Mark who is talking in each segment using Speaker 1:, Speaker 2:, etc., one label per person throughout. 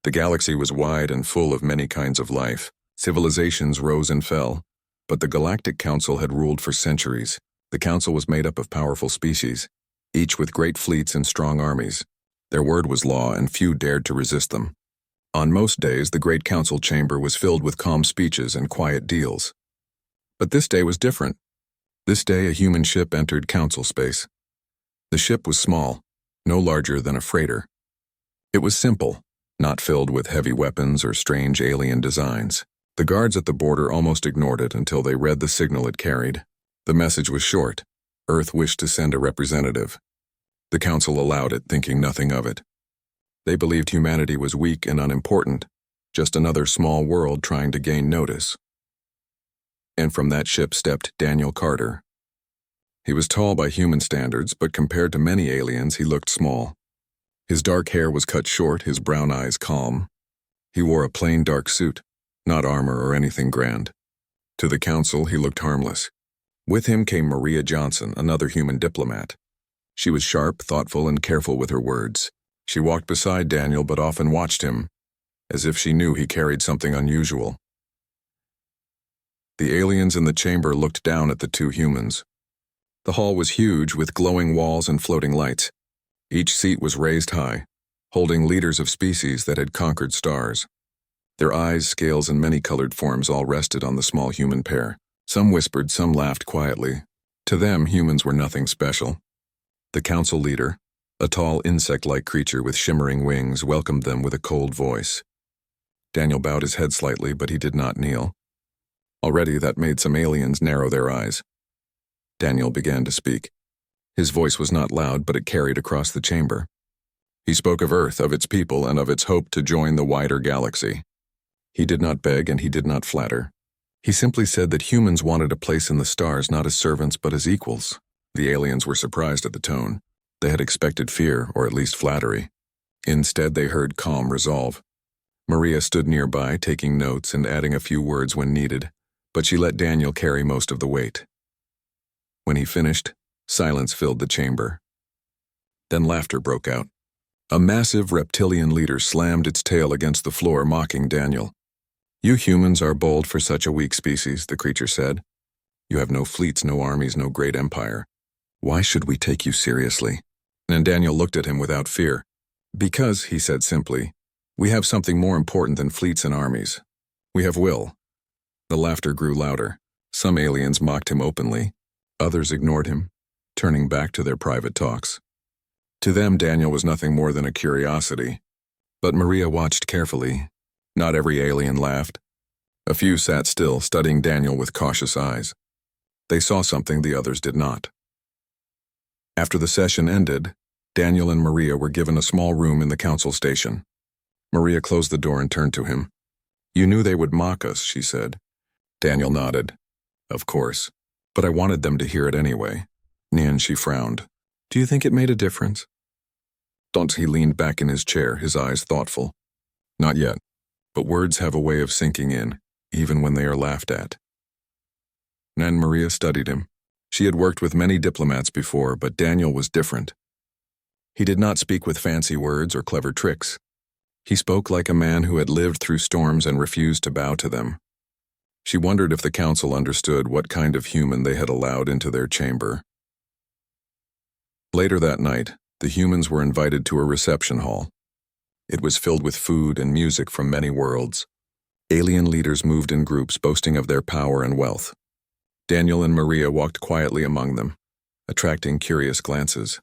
Speaker 1: The galaxy was wide and full of many kinds of life. Civilizations rose and fell, but the Galactic Council had ruled for centuries. The council was made up of powerful species, each with great fleets and strong armies. Their word was law, and few dared to resist them. On most days, the great council chamber was filled with calm speeches and quiet deals. But this day was different. This day, a human ship entered council space. The ship was small, no larger than a freighter. It was simple, not filled with heavy weapons or strange alien designs. The guards at the border almost ignored it until they read the signal it carried. The message was short. Earth wished to send a representative. The council allowed it, thinking nothing of it. They believed humanity was weak and unimportant, just another small world trying to gain notice. And from that ship stepped Daniel Carter. He was tall by human standards, but compared to many aliens, he looked small. His dark hair was cut short, his brown eyes calm. He wore a plain dark suit, not armor or anything grand. To the council, he looked harmless. With him came Maria Johnson, another human diplomat. She was sharp, thoughtful, and careful with her words. She walked beside Daniel but often watched him, as if she knew he carried something unusual. The aliens in the chamber looked down at the two humans. The hall was huge, with glowing walls and floating lights. Each seat was raised high, holding leaders of species that had conquered stars. Their eyes, scales, and many-colored forms all rested on the small human pair. Some whispered, some laughed quietly. To them, humans were nothing special. The council leader, a tall insect-like creature with shimmering wings, welcomed them with a cold voice. Daniel bowed his head slightly, but he did not kneel. Already that made some aliens narrow their eyes. Daniel began to speak. His voice was not loud, but it carried across the chamber. He spoke of Earth, of its people, and of its hope to join the wider galaxy. He did not beg and he did not flatter. He simply said that humans wanted a place in the stars not as servants but as equals. The aliens were surprised at the tone. They had expected fear, or at least flattery. Instead, they heard calm resolve. Maria stood nearby, taking notes and adding a few words when needed, but she let Daniel carry most of the weight. When he finished, silence filled the chamber. Then laughter broke out. A massive reptilian leader slammed its tail against the floor, mocking Daniel. "You humans are bold for such a weak species," the creature said. "You have no fleets, no armies, no great empire. Why should we take you seriously?" And Daniel looked at him without fear. "Because," he said simply, "we have something more important than fleets and armies. We have will." The laughter grew louder. Some aliens mocked him openly. Others ignored him, turning back to their private talks. To them, Daniel was nothing more than a curiosity. But Maria watched carefully. Not every alien laughed. A few sat still, studying Daniel with cautious eyes. They saw something the others did not. After the session ended, Daniel and Maria were given a small room in the council station. Maria closed the door and turned to him. "You knew they would mock us," she said. Daniel nodded. "Of course. But I wanted them to hear it anyway." And she frowned. "Do you think it made a difference?" He leaned back in his chair, his eyes thoughtful. "Not yet. But words have a way of sinking in, even when they are laughed at." And Maria studied him. She had worked with many diplomats before, but Daniel was different. He did not speak with fancy words or clever tricks. He spoke like a man who had lived through storms and refused to bow to them. She wondered if the council understood what kind of human they had allowed into their chamber. Later that night, the humans were invited to a reception hall. It was filled with food and music from many worlds. Alien leaders moved in groups, boasting of their power and wealth. Daniel and Maria walked quietly among them, attracting curious glances.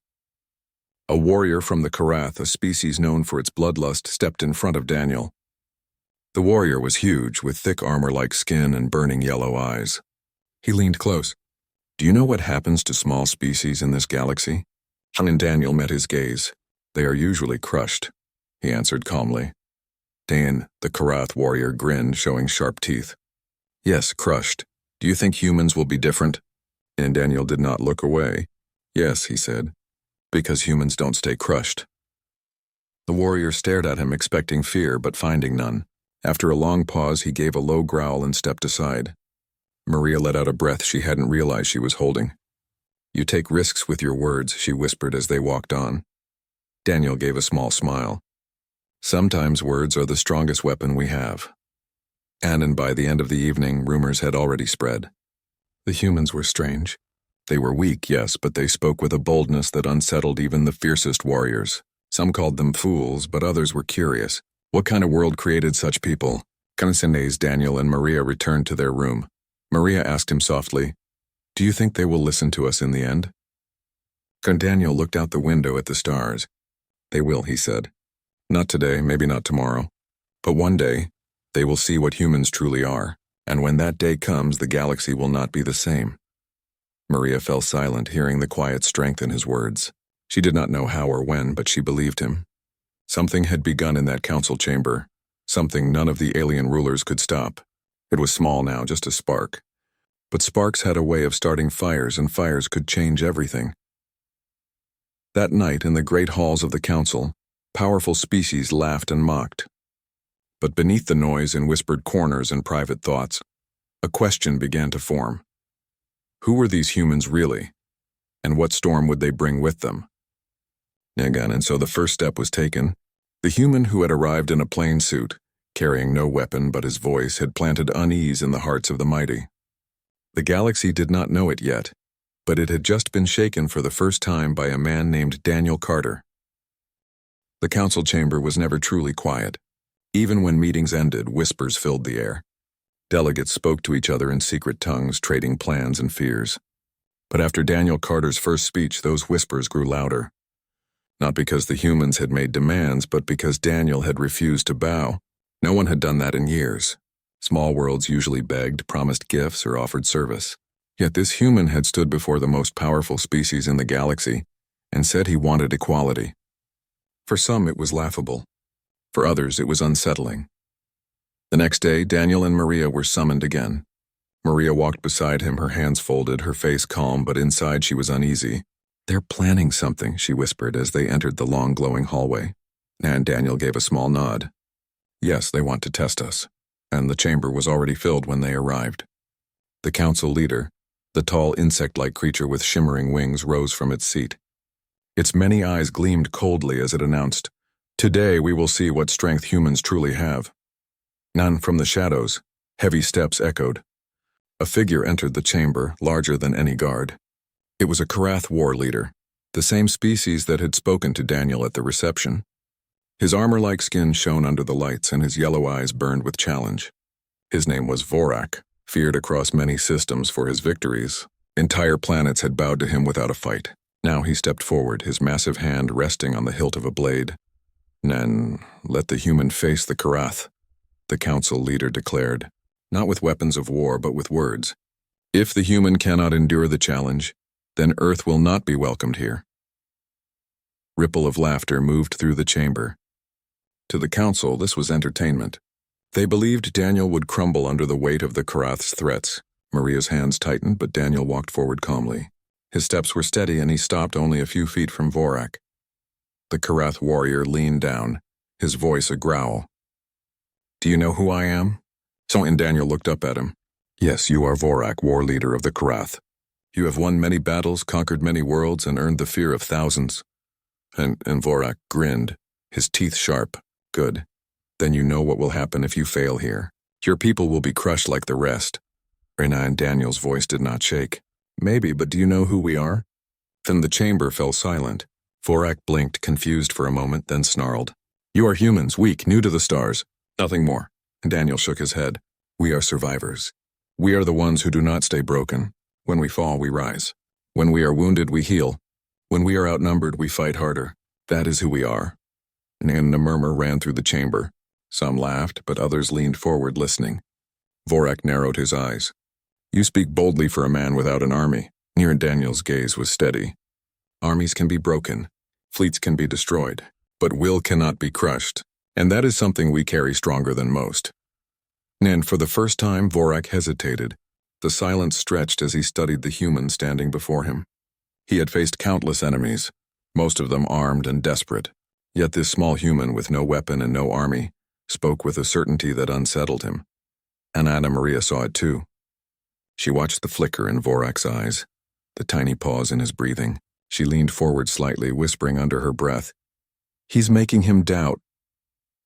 Speaker 1: A warrior from the Karath, a species known for its bloodlust, stepped in front of Daniel. The warrior was huge, with thick armor-like skin and burning yellow eyes. He leaned close. "Do you know what happens to small species in this galaxy?" And Daniel met his gaze. "They are usually crushed," he answered calmly. Dan, the Karath warrior, grinned, showing sharp teeth. "Yes, crushed. Do you think humans will be different?" And Daniel did not look away. "Yes," he said, "because humans don't stay crushed." The warrior stared at him, expecting fear, but finding none. After a long pause, he gave a low growl and stepped aside. Maria let out a breath she hadn't realized she was holding. "You take risks with your words," she whispered as they walked on. Daniel gave a small smile. Sometimes words are the strongest weapon we have. And by the end of the evening, rumors had already spread. The humans were strange. They were weak, yes, but they spoke with a boldness that unsettled even the fiercest warriors. Some called them fools, but others were curious. What kind of world created such people? Kansene's Daniel and Maria returned to their room. Maria asked him softly, "Do you think they will listen to us in the end?" Daniel looked out the window at the stars. "They will," he said. "Not today, maybe not tomorrow. But one day, they will see what humans truly are, and when that day comes, the galaxy will not be the same." Maria fell silent, hearing the quiet strength in his words. She did not know how or when, but she believed him. Something had begun in that council chamber, something none of the alien rulers could stop. It was small now, just a spark. But sparks had a way of starting fires, and fires could change everything. That night, in the great halls of the council, powerful species laughed and mocked. But beneath the noise in whispered corners and private thoughts, a question began to form. Who were these humans really? And what storm would they bring with them? And so the first step was taken. The human who had arrived in a plain suit, carrying no weapon but his voice, had planted unease in the hearts of the mighty. The galaxy did not know it yet, but it had just been shaken for the first time by a man named Daniel Carter. The council chamber was never truly quiet. Even when meetings ended, whispers filled the air. Delegates spoke to each other in secret tongues, trading plans and fears. But after Daniel Carter's first speech, those whispers grew louder. Not because the humans had made demands, but because Daniel had refused to bow. No one had done that in years. Small worlds usually begged, promised gifts, or offered service. Yet this human had stood before the most powerful species in the galaxy and said he wanted equality. For some, it was laughable. For others, it was unsettling. The next day, Daniel and Maria were summoned again. Maria walked beside him, her hands folded, her face calm, but inside she was uneasy. "They're planning something," she whispered as they entered the long glowing hallway. And Daniel gave a small nod. "Yes, they want to test us." And the chamber was already filled when they arrived. The council leader, the tall insect-like creature with shimmering wings, rose from its seat. Its many eyes gleamed coldly as it announced, "Today we will see what strength humans truly have." None from the shadows, heavy steps echoed. A figure entered the chamber, larger than any guard. It was a Karath war leader, the same species that had spoken to Daniel at the reception. His armor-like skin shone under the lights, and his yellow eyes burned with challenge. His name was Vorak, feared across many systems for his victories. Entire planets had bowed to him without a fight. Now he stepped forward, his massive hand resting on the hilt of a blade. "Then let the human face the Karath," the council leader declared, not with weapons of war, but with words. "If the human cannot endure the challenge, then Earth will not be welcomed here." Ripple of laughter moved through the chamber. To the council, this was entertainment. They believed Daniel would crumble under the weight of the Karath's threats. Maria's hands tightened, but Daniel walked forward calmly. His steps were steady, and he stopped only a few feet from Vorak. The Karath warrior leaned down, his voice a growl. "Do you know who I am?" And Daniel looked up at him. "Yes, you are Vorak, war leader of the Karath. You have won many battles, conquered many worlds, and earned the fear of thousands." And Vorak grinned, his teeth sharp. "Good. Then you know what will happen if you fail here. Your people will be crushed like the rest." Rena and Daniel's voice did not shake. "Maybe, but do you know who we are?" Then the chamber fell silent. Vorak blinked, confused for a moment, then snarled. "You are humans, weak, new to the stars. Nothing more." And Daniel shook his head. "We are survivors. We are the ones who do not stay broken. When we fall, we rise. When we are wounded, we heal. When we are outnumbered, we fight harder. That is who we are." And a murmur ran through the chamber. Some laughed, but others leaned forward, listening. Vorak narrowed his eyes. "You speak boldly for a man without an army." Near Daniel's gaze was steady. "Armies can be broken. Fleets can be destroyed. But will cannot be crushed. And that is something we carry stronger than most." And for the first time, Vorak hesitated. The silence stretched as he studied the human standing before him. He had faced countless enemies, most of them armed and desperate. Yet this small human with no weapon and no army spoke with a certainty that unsettled him. And Anna Maria saw it too. She watched the flicker in Vorak's eyes, the tiny pause in his breathing. She leaned forward slightly, whispering under her breath, "He's making him doubt."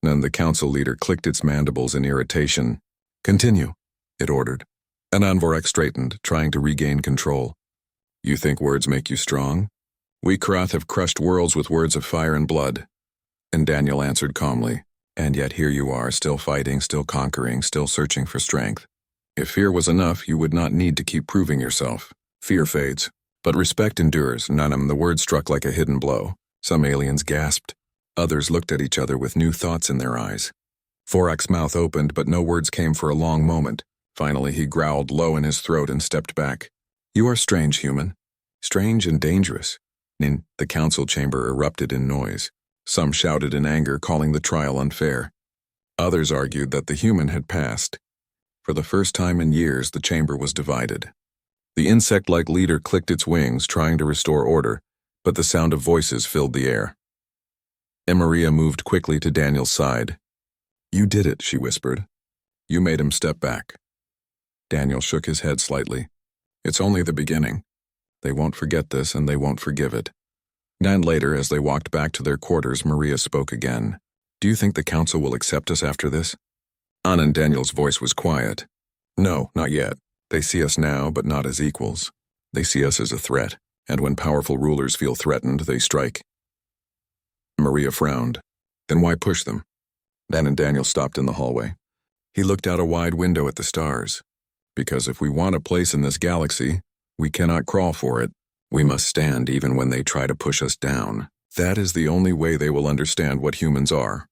Speaker 1: And the council leader clicked its mandibles in irritation. Continue, it ordered. And Anvorak straightened, trying to regain control. You think words make you strong? We Karath have crushed worlds with words of fire and blood. And Daniel answered calmly. And yet here you are, still fighting, still conquering, still searching for strength. If fear was enough, you would not need to keep proving yourself. Fear fades, but respect endures. Nunham, the word struck like a hidden blow. Some aliens gasped. Others looked at each other with new thoughts in their eyes. Forak's mouth opened, but no words came for a long moment. Finally, he growled low in his throat and stepped back. You are strange, human. Strange and dangerous. In the council chamber erupted in noise. Some shouted in anger, calling the trial unfair. Others argued that the human had passed. For the first time in years, the chamber was divided. The insect-like leader clicked its wings, trying to restore order, but the sound of voices filled the air. And Maria moved quickly to Daniel's side. You did it, she whispered. You made him step back. Daniel shook his head slightly. It's only the beginning. They won't forget this, and they won't forgive it. And later, as they walked back to their quarters, Maria spoke again. Do you think the council will accept us after this? And Daniel's voice was quiet. No, not yet. They see us now, but not as equals. They see us as a threat, and when powerful rulers feel threatened, they strike. Maria frowned. Then why push them? And Daniel stopped in the hallway. He looked out a wide window at the stars. Because if we want a place in this galaxy, we cannot crawl for it. We must stand even when they try to push us down. That is the only way they will understand what humans are.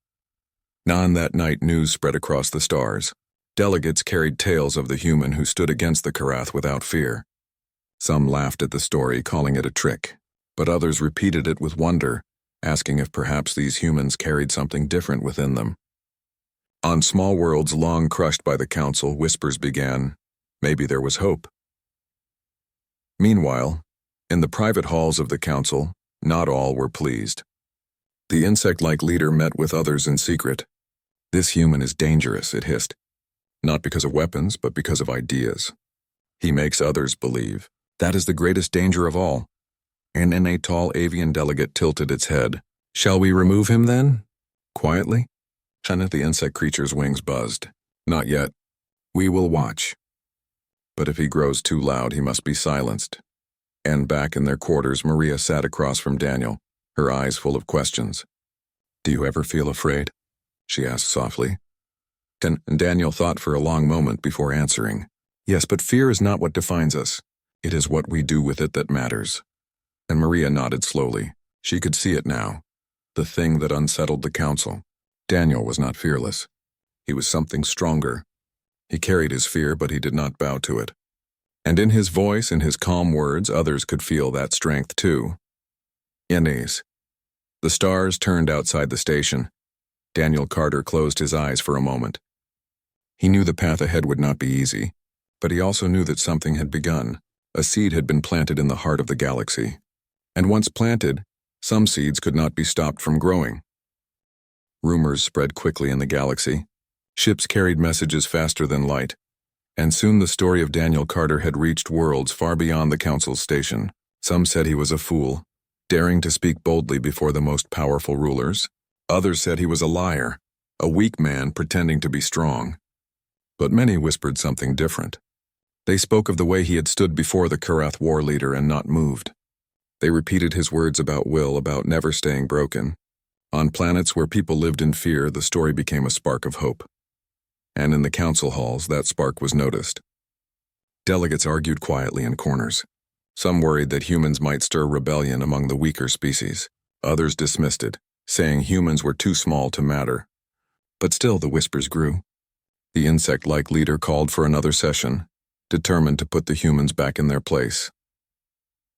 Speaker 1: On that night, news spread across the stars. Delegates carried tales of the human who stood against the Karath without fear. Some laughed at the story, calling it a trick, but others repeated it with wonder, asking if perhaps these humans carried something different within them. On small worlds long crushed by the council, whispers began. Maybe there was hope. Meanwhile, in the private halls of the council, not all were pleased. The insect-like leader met with others in secret. This human is dangerous, it hissed. Not because of weapons, but because of ideas. He makes others believe. That is the greatest danger of all. And a tall avian delegate tilted its head. Shall we remove him then? Quietly? The insect creature's wings buzzed. Not yet. We will watch. But if he grows too loud, he must be silenced. And back in their quarters, Maria sat across from Daniel, her eyes full of questions. Do you ever feel afraid? She asked softly. And Daniel thought for a long moment before answering. Yes, but fear is not what defines us. It is what we do with it that matters. And Maria nodded slowly. She could see it now. The thing that unsettled the council. Daniel was not fearless. He was something stronger. He carried his fear, but he did not bow to it. And in his voice, in his calm words, others could feel that strength too. Innes. The stars turned outside the station. Daniel Carter closed his eyes for a moment. He knew the path ahead would not be easy, but he also knew that something had begun. A seed had been planted in the heart of the galaxy. And once planted, some seeds could not be stopped from growing. Rumors spread quickly in the galaxy. Ships carried messages faster than light. And soon the story of Daniel Carter had reached worlds far beyond the council's station. Some said he was a fool, daring to speak boldly before the most powerful rulers. Others said he was a liar, a weak man pretending to be strong. But many whispered something different. They spoke of the way he had stood before the Karath war leader and not moved. They repeated his words about will, about never staying broken. On planets where people lived in fear, the story became a spark of hope. And in the council halls, that spark was noticed. Delegates argued quietly in corners. Some worried that humans might stir rebellion among the weaker species. Others dismissed it, saying humans were too small to matter. But still the whispers grew. The insect-like leader called for another session, determined to put the humans back in their place.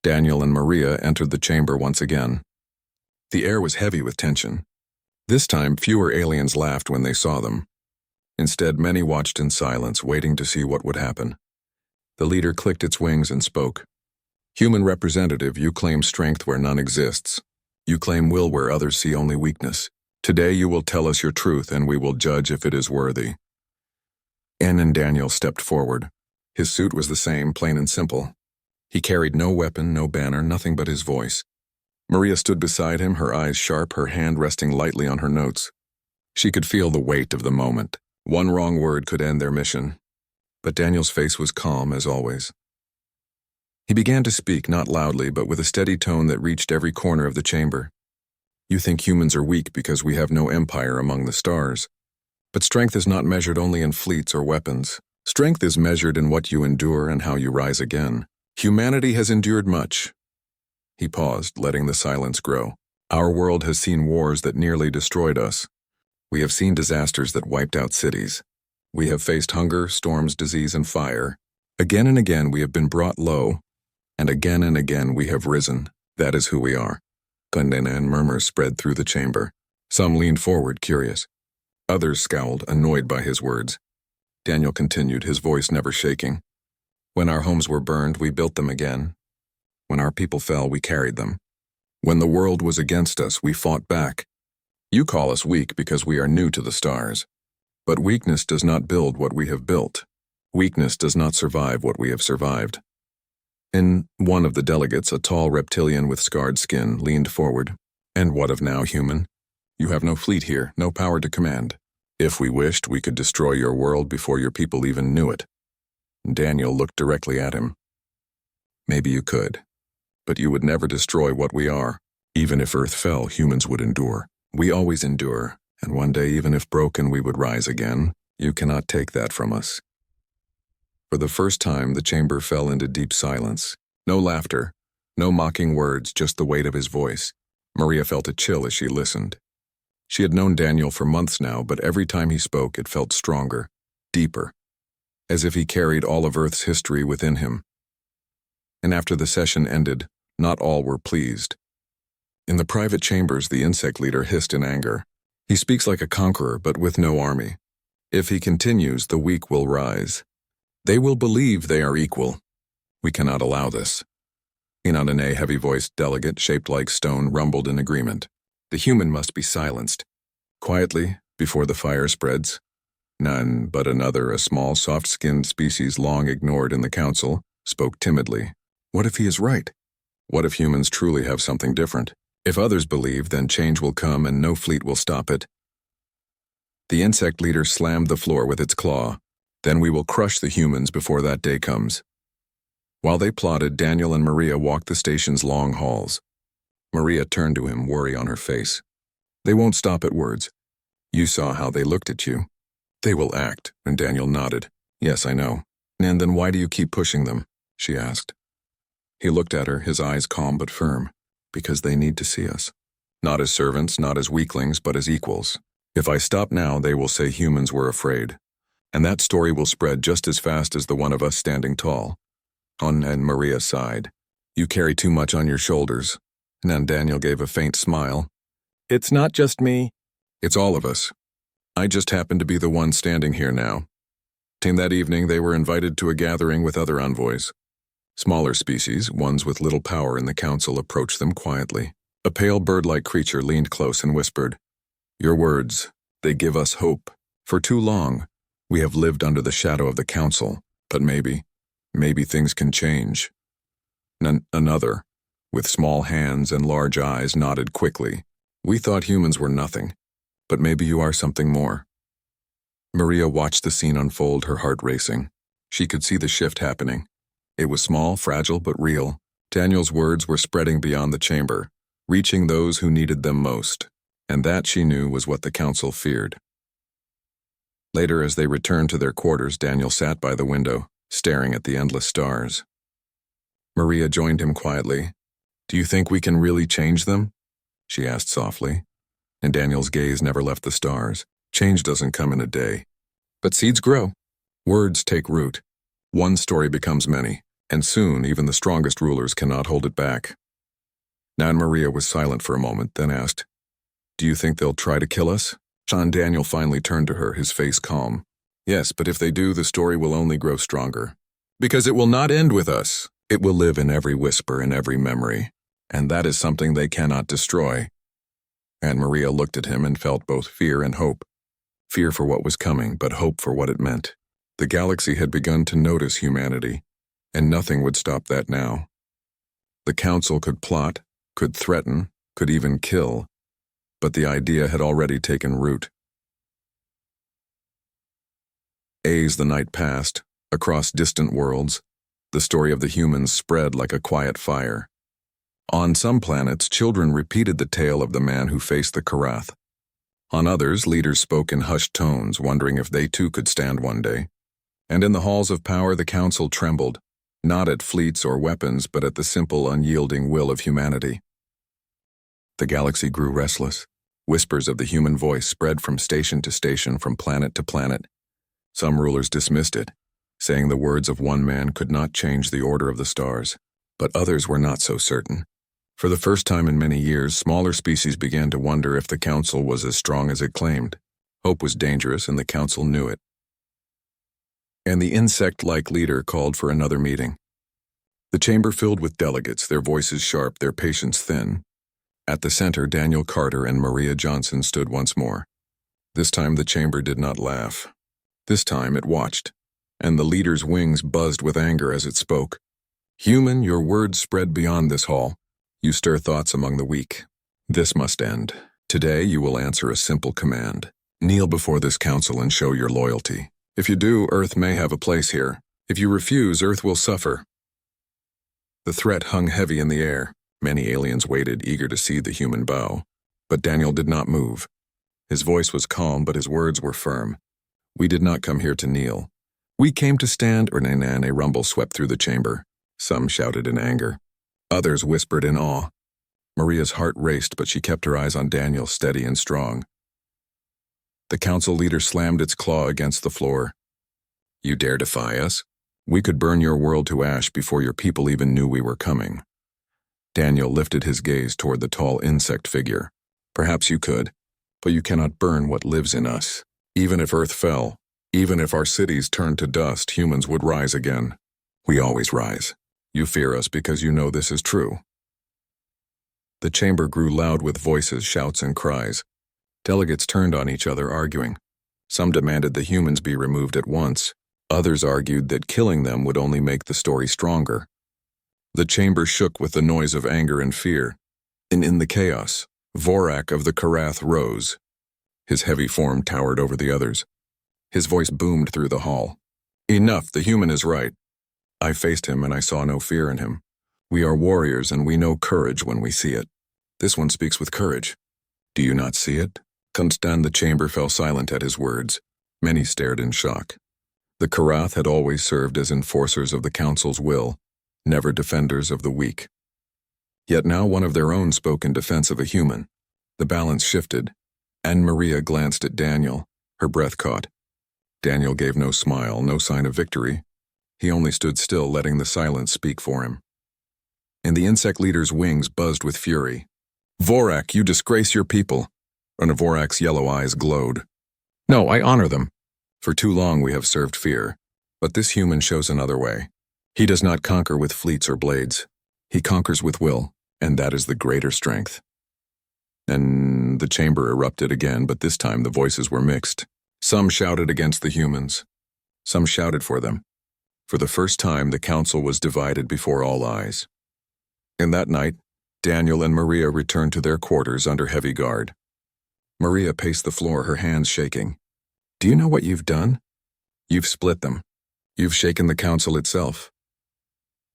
Speaker 1: Daniel and Maria entered the chamber once again. The air was heavy with tension. This time, fewer aliens laughed when they saw them. Instead, many watched in silence, waiting to see what would happen. The leader clicked its wings and spoke. Human representative, you claim strength where none exists. You claim will where others see only weakness. Today you will tell us your truth, and we will judge if it is worthy. And Daniel stepped forward. His suit was the same, plain and simple. He carried no weapon, no banner, nothing but his voice. Maria stood beside him, her eyes sharp, her hand resting lightly on her notes. She could feel the weight of the moment. One wrong word could end their mission. But Daniel's face was calm as always. He began to speak, not loudly, but with a steady tone that reached every corner of the chamber. You think humans are weak because we have no empire among the stars. But strength is not measured only in fleets or weapons. Strength is measured in what you endure and how you rise again. Humanity has endured much. He paused, letting the silence grow. Our world has seen wars that nearly destroyed us. We have seen disasters that wiped out cities. We have faced hunger, storms, disease, and fire. Again and again we have been brought low, and again we have risen. That is who we are. Condena and murmurs spread through the chamber. Some leaned forward, curious. Others scowled, annoyed by his words. Daniel continued, his voice never shaking. When our homes were burned, we built them again. When our people fell, we carried them. When the world was against us, we fought back. You call us weak because we are new to the stars. But weakness does not build what we have built. Weakness does not survive what we have survived. And one of the delegates, a tall reptilian with scarred skin, leaned forward. And what of now, human? You have no fleet here, no power to command. If we wished, we could destroy your world before your people even knew it. Daniel looked directly at him. Maybe you could, but you would never destroy what we are. Even if Earth fell, humans would endure. We always endure, and one day, even if broken, we would rise again. You cannot take that from us. For the first time, the chamber fell into deep silence. No laughter, no mocking words, just the weight of his voice. Maria felt a chill as she listened. She had known Daniel for months now, but every time he spoke, it felt stronger, deeper, as if he carried all of Earth's history within him. And after the session ended, not all were pleased. In the private chambers, the insect leader hissed in anger. He speaks like a conqueror, but with no army. If he continues, the weak will rise. They will believe they are equal. We cannot allow this. Inanane, heavy-voiced delegate, shaped like stone, rumbled in agreement. The human must be silenced. Quietly, before the fire spreads. None but another, a small, soft-skinned species long ignored in the council, spoke timidly. What if he is right? What if humans truly have something different? If others believe, then change will come and no fleet will stop it. The insect leader slammed the floor with its claw. Then we will crush the humans before that day comes. While they plotted, Daniel and Maria walked the station's long halls. Maria turned to him, worry on her face. They won't stop at words. You saw how they looked at you. They will act, and Daniel nodded. Yes, I know. And then why do you keep pushing them? She asked. He looked at her, his eyes calm but firm. Because they need to see us. Not as servants, not as weaklings, but as equals. If I stop now, they will say humans were afraid. And that story will spread just as fast as the one of us standing tall. And Maria sighed. You carry too much on your shoulders. And Daniel gave a faint smile. It's not just me. It's all of us. I just happen to be the one standing here now. And that evening, they were invited to a gathering with other envoys. Smaller species, ones with little power in the council, approached them quietly. A pale bird-like creature leaned close and whispered, Your words, they give us hope. For too long, we have lived under the shadow of the council, but maybe things can change. Another, with small hands and large eyes, nodded quickly. We thought humans were nothing, but maybe you are something more. Maria watched the scene unfold, her heart racing. She could see the shift happening. It was small, fragile, but real. Daniel's words were spreading beyond the chamber, reaching those who needed them most. And that, she knew, was what the council feared. Later, as they returned to their quarters, Daniel sat by the window, staring at the endless stars. Maria joined him quietly. Do you think we can really change them? She asked softly. And Daniel's gaze never left the stars. Change doesn't come in a day. But seeds grow. Words take root. One story becomes many, and soon even the strongest rulers cannot hold it back. Nan Maria was silent for a moment, then asked, Do you think they'll try to kill us? Daniel finally turned to her, his face calm. Yes, but if they do, the story will only grow stronger. Because it will not end with us. It will live in every whisper and every memory, and that is something they cannot destroy. And Maria looked at him and felt both fear and hope. Fear for what was coming, but hope for what it meant. The galaxy had begun to notice humanity, and nothing would stop that now. The council could plot, could threaten, could even kill, but the idea had already taken root. As the night passed, across distant worlds, the story of the humans spread like a quiet fire. On some planets, children repeated the tale of the man who faced the Karath. On others, leaders spoke in hushed tones, wondering if they too could stand one day. And in the halls of power, the council trembled, not at fleets or weapons, but at the simple, unyielding will of humanity. The galaxy grew restless. Whispers of the human voice spread from station to station, from planet to planet. Some rulers dismissed it, saying the words of one man could not change the order of the stars. But others were not so certain. For the first time in many years, smaller species began to wonder if the council was as strong as it claimed. Hope was dangerous, and the council knew it. And the insect-like leader called for another meeting. The chamber filled with delegates, their voices sharp, their patience thin. At the center, Daniel Carter and Maria Johnson stood once more. This time the chamber did not laugh. This time it watched, and the leader's wings buzzed with anger as it spoke. "Human, your words spread beyond this hall. You stir thoughts among the weak. This must end. Today you will answer a simple command. Kneel before this council and show your loyalty. If you do, Earth may have a place here. If you refuse, Earth will suffer." The threat hung heavy in the air. Many aliens waited, eager to see the human bow. But Daniel did not move. His voice was calm, but his words were firm. "We did not come here to kneel. We came to stand." A rumble swept through the chamber. Some shouted in anger. Others whispered in awe. Maria's heart raced, but she kept her eyes on Daniel, steady and strong. The council leader slammed its claw against the floor. "You dare defy us? We could burn your world to ash before your people even knew we were coming." Daniel lifted his gaze toward the tall insect figure. "Perhaps you could, but you cannot burn what lives in us. Even if Earth fell, even if our cities turned to dust, humans would rise again. We always rise. You fear us because you know this is true." The chamber grew loud with voices, shouts, and cries. Delegates turned on each other, arguing. Some demanded the humans be removed at once. Others argued that killing them would only make the story stronger. The chamber shook with the noise of anger and fear. And in the chaos, Vorak of the Karath rose. His heavy form towered over the others. His voice boomed through the hall. "Enough, the human is right. I faced him and I saw no fear in him. We are warriors and we know courage when we see it. This one speaks with courage. Do you not see it?" The chamber fell silent at his words. Many stared in shock. The Karath had always served as enforcers of the council's will, never defenders of the weak. Yet now one of their own spoke in defense of a human. The balance shifted, and Maria glanced at Daniel, her breath caught. Daniel gave no smile, no sign of victory. He only stood still, letting the silence speak for him. And the insect leader's wings buzzed with fury. "Vorak, you disgrace your people." And Vorak's yellow eyes glowed. "No, I honor them. For too long we have served fear, but this human shows another way. He does not conquer with fleets or blades. He conquers with will, and that is the greater strength." And the chamber erupted again, but this time the voices were mixed. Some shouted against the humans. Some shouted for them. For the first time, the council was divided before all eyes. And that night, Daniel and Maria returned to their quarters under heavy guard. Maria paced the floor, her hands shaking. "Do you know what you've done? You've split them. You've shaken the council itself."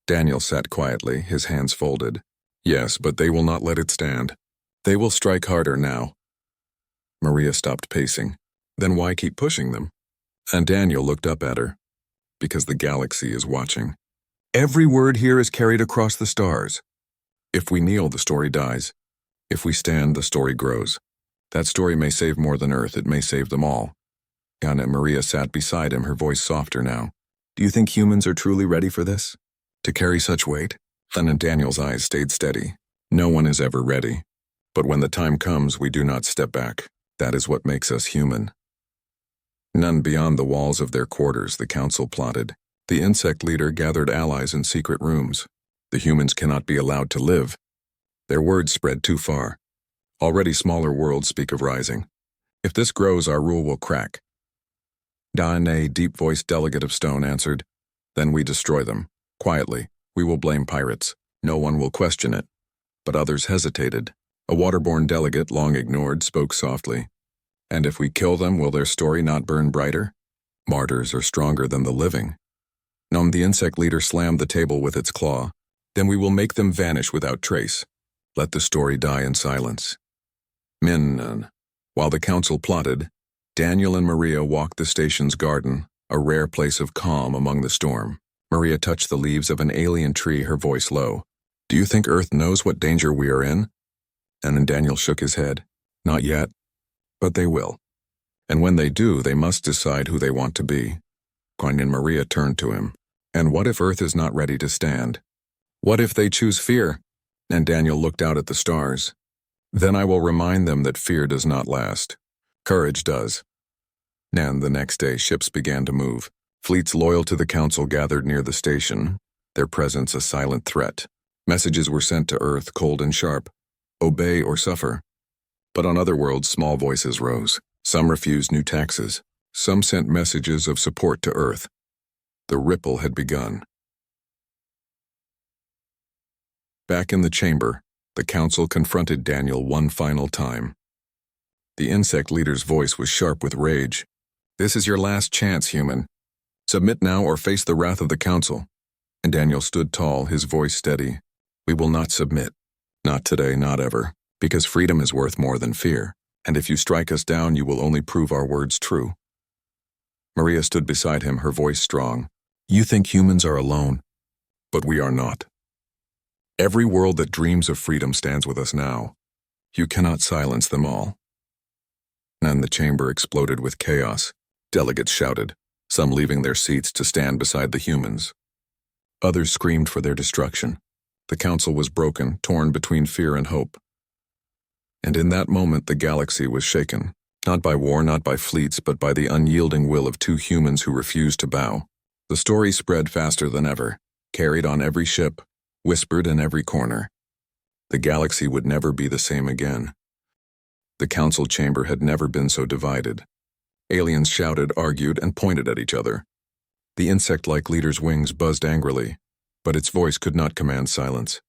Speaker 1: Daniel sat quietly, his hands folded. "Yes, but they will not let it stand. They will strike harder now." Maria stopped pacing. "Then why keep pushing them?" And Daniel looked up at her. "Because the galaxy is watching. Every word here is carried across the stars. If we kneel, the story dies. If we stand, the story grows. That story may save more than Earth, it may save them all." And Maria sat beside him, her voice softer now. "Do you think humans are truly ready for this? To carry such weight?" And Daniel's eyes stayed steady. "No one is ever ready. But when the time comes, we do not step back. That is what makes us human." None beyond the walls of their quarters, the council plotted. The insect leader gathered allies in secret rooms. The humans cannot be allowed to live. Their words spread too far. Already smaller worlds speak of rising. If this grows, our rule will crack. A deep-voiced delegate of stone answered, "Then we destroy them. Quietly, we will blame pirates. No one will question it." But others hesitated. A waterborne delegate, long ignored, spoke softly. "And if we kill them, will their story not burn brighter?" Martyrs are stronger than the living. Nom, the insect leader slammed the table with its claw. Then we will make them vanish without trace. Let the story die in silence. While the council plotted, Daniel and Maria walked the station's garden, a rare place of calm among the storm. Maria touched the leaves of an alien tree, her voice low. Do you think Earth knows what danger we are in? And then Daniel shook his head. Not yet, but they will. And when they do, they must decide who they want to be. And Maria turned to him. And what if Earth is not ready to stand? What if they choose fear? And Daniel looked out at the stars. Then I will remind them that fear does not last. Courage does. And the next day, ships began to move. Fleets loyal to the council gathered near the station, their presence a silent threat. Messages were sent to Earth, cold and sharp. Obey or suffer. But on other worlds, small voices rose. Some refused new taxes. Some sent messages of support to Earth. The ripple had begun. Back in the chamber, the council confronted Daniel one final time. The insect leader's voice was sharp with rage. This is your last chance, human. Submit now or face the wrath of the council. And Daniel stood tall, his voice steady. We will not submit. Not today, not ever. Because freedom is worth more than fear. And if you strike us down, you will only prove our words true. Maria stood beside him, her voice strong. You think humans are alone, but we are not. Every world that dreams of freedom stands with us now. You cannot silence them all. And the chamber exploded with chaos. Delegates shouted, some leaving their seats to stand beside the humans. Others screamed for their destruction. The council was broken, torn between fear and hope. And in that moment, the galaxy was shaken, not by war, not by fleets, but by the unyielding will of two humans who refused to bow. The story spread faster than ever, carried on every ship, whispered in every corner. The galaxy would never be the same again. The council chamber had never been so divided. Aliens shouted, argued, and pointed at each other. The insect-like leader's wings buzzed angrily, but its voice could not command silence.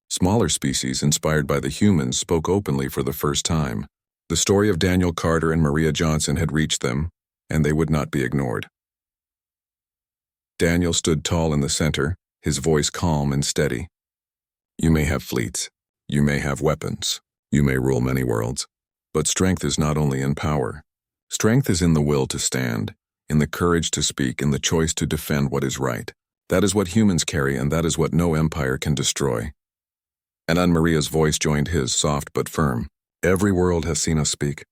Speaker 1: Smaller species, inspired by the humans, spoke openly for the first time. The story of Daniel Carter and Maria Johnson had reached them, and they would not be ignored. Daniel stood tall in the center, his voice calm and steady. You may have fleets, you may have weapons, you may rule many worlds, but strength is not only in power. Strength is in the will to stand, in the courage to speak, in the choice to defend what is right. That is what humans carry, and that is what no empire can destroy. And Anne-Maria's voice joined his, soft but firm. Every world has seen us speak.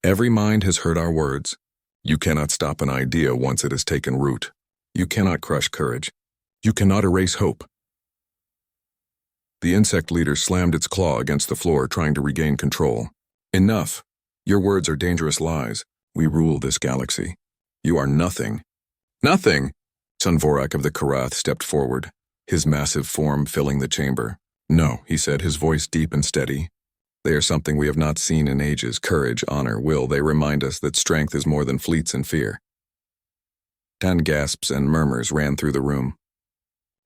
Speaker 1: Every mind has heard our words. You cannot stop an idea once it has taken root. You cannot crush courage. You cannot erase hope. The insect leader slammed its claw against the floor, trying to regain control. Enough. Your words are dangerous lies. We rule this galaxy. You are nothing. Nothing! Sunvorak of the Karath stepped forward, his massive form filling the chamber. No, he said, his voice deep and steady. They are something we have not seen in ages. Courage, honor, will. They remind us that strength is more than fleets and fear. 10 gasps and murmurs ran through the room.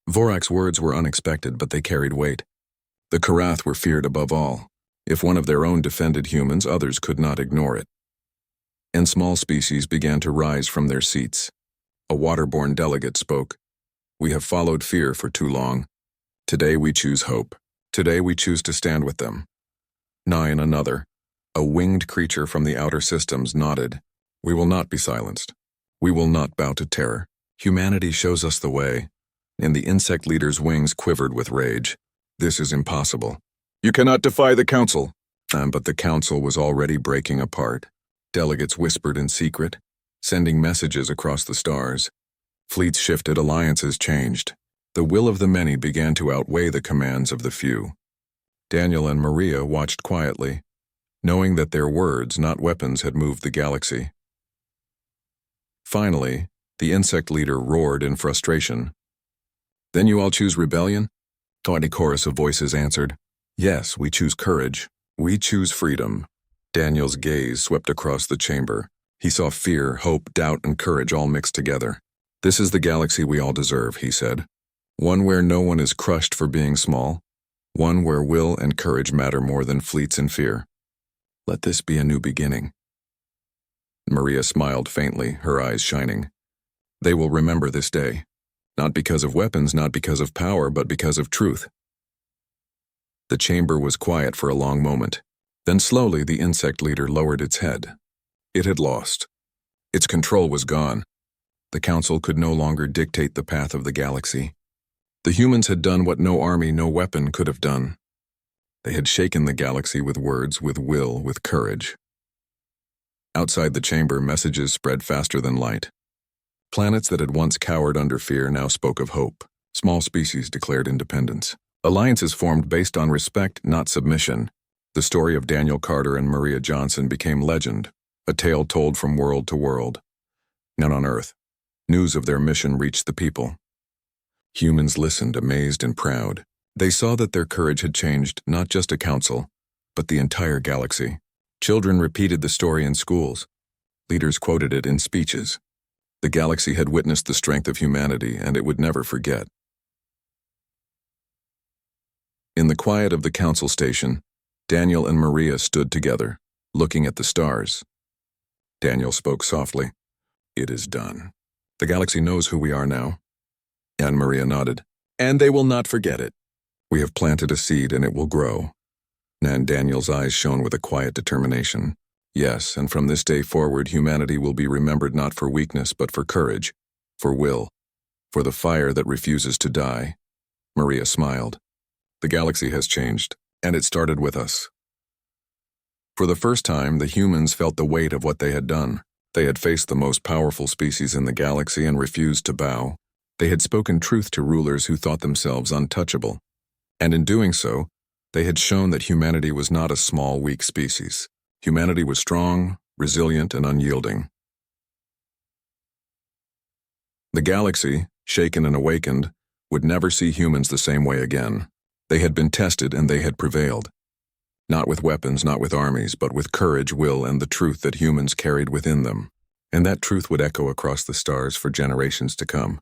Speaker 1: Vorak's words were unexpected, but they carried weight. The Karath were feared above all. If one of their own defended humans, others could not ignore it. And small species began to rise from their seats. A waterborne delegate spoke. We have followed fear for too long. Today we choose hope. Today we choose to stand with them. Nine, another, a winged creature from the outer systems, nodded. We will not be silenced. We will not bow to terror. Humanity shows us the way. And the insect leader's wings quivered with rage. This is impossible. You cannot defy the council. But the council was already breaking apart. Delegates whispered in secret, sending messages across the stars. Fleets shifted, alliances changed. The will of the many began to outweigh the commands of the few. Daniel and Maria watched quietly, knowing that their words, not weapons, had moved the galaxy. Finally, the insect leader roared in frustration. Then you all choose rebellion? A chorus of voices answered. Yes, we choose courage. We choose freedom. Daniel's gaze swept across the chamber. He saw fear, hope, doubt, and courage all mixed together. This is the galaxy we all deserve, he said. One where no one is crushed for being small. One where will and courage matter more than fleets and fear. Let this be a new beginning. Maria smiled faintly, her eyes shining. They will remember this day. Not because of weapons, not because of power, but because of truth. The chamber was quiet for a long moment. Then slowly the insect leader lowered its head. It had lost. Its control was gone. The council could no longer dictate the path of the galaxy. The humans had done what no army, no weapon could have done. They had shaken the galaxy with words, with will, with courage. Outside the chamber, messages spread faster than light. Planets that had once cowered under fear now spoke of hope. Small species declared independence. Alliances formed based on respect, not submission. The story of Daniel Carter and Maria Johnson became legend, a tale told from world to world. Now on Earth, news of their mission reached the people. Humans listened, amazed and proud. They saw that their courage had changed not just a council, but the entire galaxy. Children repeated the story in schools. Leaders quoted it in speeches. The galaxy had witnessed the strength of humanity, and it would never forget. In the quiet of the council station, Daniel and Maria stood together, looking at the stars. Daniel spoke softly. "It is done. The galaxy knows who we are now." And Maria nodded. "And they will not forget it. We have planted a seed and it will grow." And Daniel's eyes shone with a quiet determination. "Yes, and from this day forward, humanity will be remembered not for weakness, but for courage, for will, for the fire that refuses to die." Maria smiled. "The galaxy has changed, and it started with us." For the first time, the humans felt the weight of what they had done. They had faced the most powerful species in the galaxy and refused to bow. They had spoken truth to rulers who thought themselves untouchable. And in doing so, they had shown that humanity was not a small, weak species. Humanity was strong, resilient, and unyielding. The galaxy, shaken and awakened, would never see humans the same way again. They had been tested and they had prevailed. Not with weapons, not with armies, but with courage, will, and the truth that humans carried within them. And that truth would echo across the stars for generations to come.